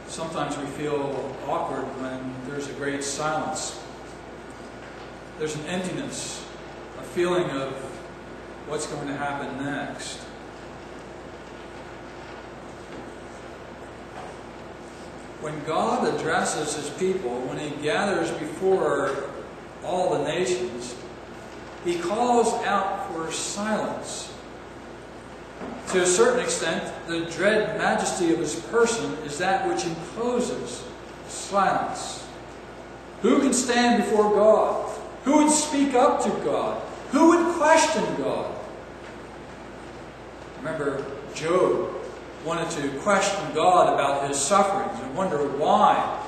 Sometimes we feel awkward when there's a great silence. There's an emptiness, a feeling of what's going to happen next. When God addresses His people, when He gathers before all the nations, He calls out for silence. To a certain extent, the dread majesty of His person is that which imposes silence. Who can stand before God? Who would speak up to God? Who would question God? Remember, Job wanted to question God about his sufferings and wonder why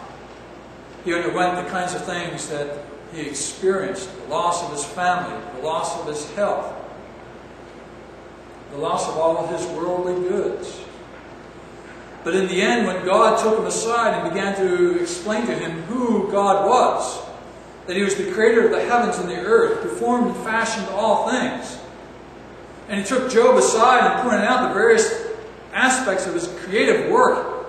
he underwent the kinds of things that he experienced. The loss of his family, the loss of his health, the loss of all of his worldly goods. But in the end, when God took him aside and began to explain to him who God was, that He was the creator of the heavens and the earth, who formed and fashioned all things, and He took Job aside and pointed out the various aspects of his creative work,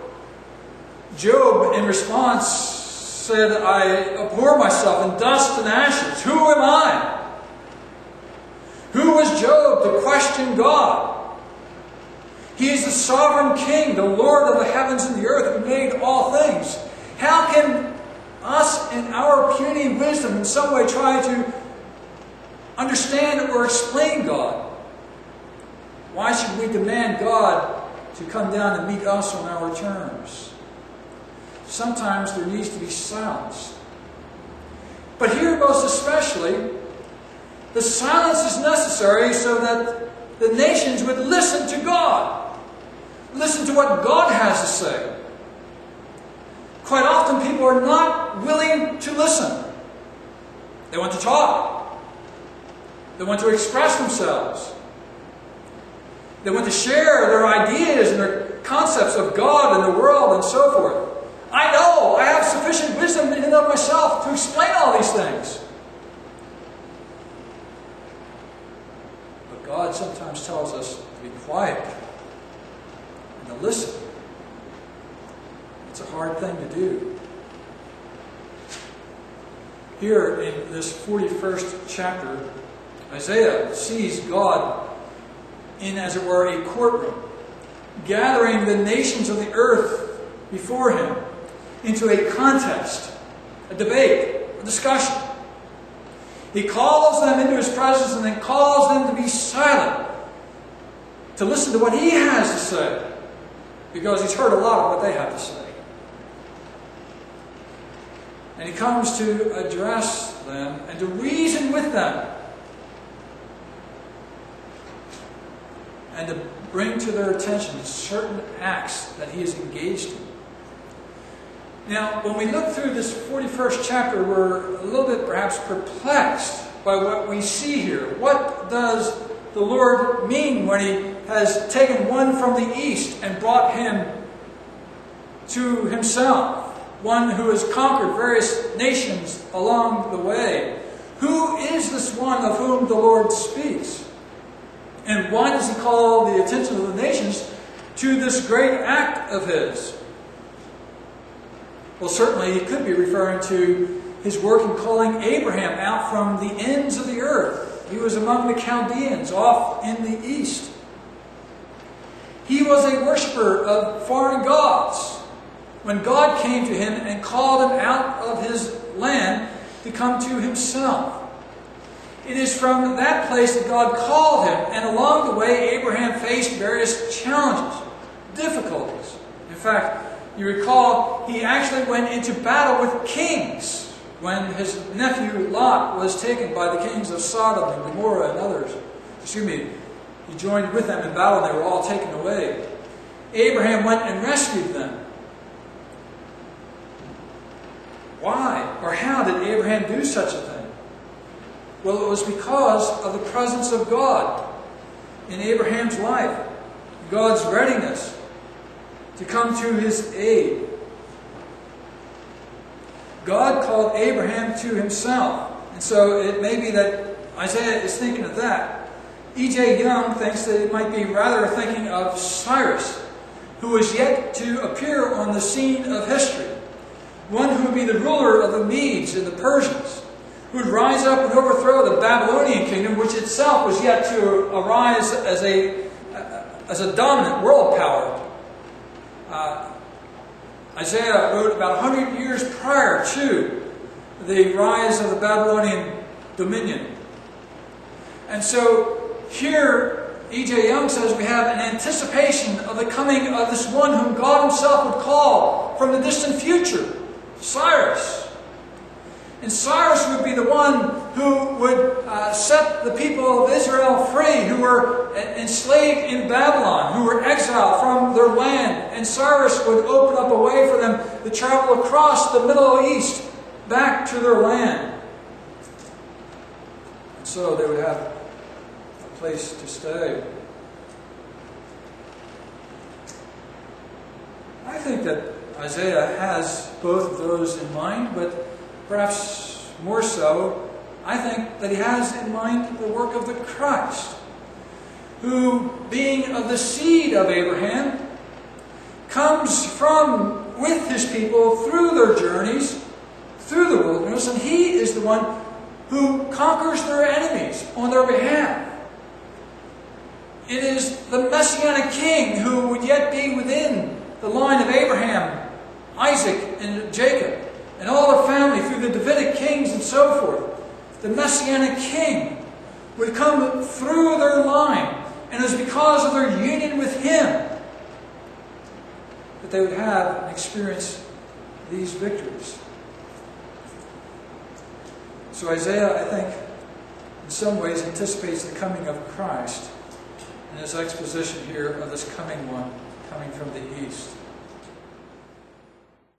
Job, in response, said, I abhor myself in dust and ashes. Who am I? Who was Job to question God? He is the sovereign King, the Lord of the heavens and the earth, who made all things. How can us, in our puny wisdom, in some way try to understand or explain God? Why should we demand God to come down and meet us on our terms? Sometimes there needs to be silence. But here most especially, the silence is necessary so that the nations would listen to God. Listen to what God has to say. Quite often people are not willing to listen. They want to talk. They want to express themselves. They want to share their ideas and their concepts of God and the world and so forth. I know I have sufficient wisdom in and of myself to explain all these things. But God sometimes tells us to be quiet and to listen. It's a hard thing to do. Here in this 41st chapter, Isaiah sees God in, as it were, a courtroom, gathering the nations of the earth before Him into a contest, a debate, a discussion. He calls them into His presence and then calls them to be silent, to listen to what He has to say, because He's heard a lot of what they have to say. And He comes to address them and to reason with them and to bring to their attention certain acts that He is engaged in. Now, when we look through this 41st chapter, we're a little bit perhaps perplexed by what we see here. What does the Lord mean when He has taken one from the east and brought him to Himself? One who has conquered various nations along the way. Who is this one of whom the Lord speaks? And why does He call the attention of the nations to this great act of His? Well, certainly He could be referring to His work in calling Abraham out from the ends of the earth. He was among the Chaldeans off in the east. He was a worshiper of foreign gods. When God came to him and called him out of his land to come to Himself. It is from that place that God called him, and along the way Abraham faced various challenges, difficulties. In fact, you recall he actually went into battle with kings when his nephew Lot was taken by the kings of Sodom and Gomorrah and others. He joined with them in battle and they were all taken away. Abraham went and rescued them. Why or how did Abraham do such a thing? Well, it was because of the presence of God in Abraham's life. God's readiness to come to his aid. God called Abraham to Himself. And so it may be that Isaiah is thinking of that. E.J. Young thinks that it might be rather thinking of Cyrus, who was yet to appear on the scene of history. One who would be the ruler of the Medes and the Persians, who would rise up and overthrow the Babylonian kingdom, which itself was yet to arise as a dominant world power. Isaiah wrote about 100 years prior to the rise of the Babylonian dominion. And so here, E.J. Young says we have an anticipation of the coming of this one whom God himself would call from the distant future, Cyrus. And Cyrus would be the one who would set the people of Israel free, who were enslaved in Babylon, who were exiled from their land. And Cyrus would open up a way for them to travel across the Middle East back to their land. And so they would have a place to stay. I think that Isaiah has both of those in mind, but perhaps more so, I think that he has in mind the work of the Christ, who, being of the seed of Abraham, comes from with his people through their journeys, through the wilderness, and he is the one who conquers their enemies on their behalf. It is the Messianic King who would yet be within the line of Abraham, Isaac, and Jacob, and all their family through the Davidic kings and so forth. The Messianic King would come through their line, and it was because of their union with him that they would have and experience these victories. So Isaiah, I think, in some ways anticipates the coming of Christ in his exposition here of this coming one, coming from the east.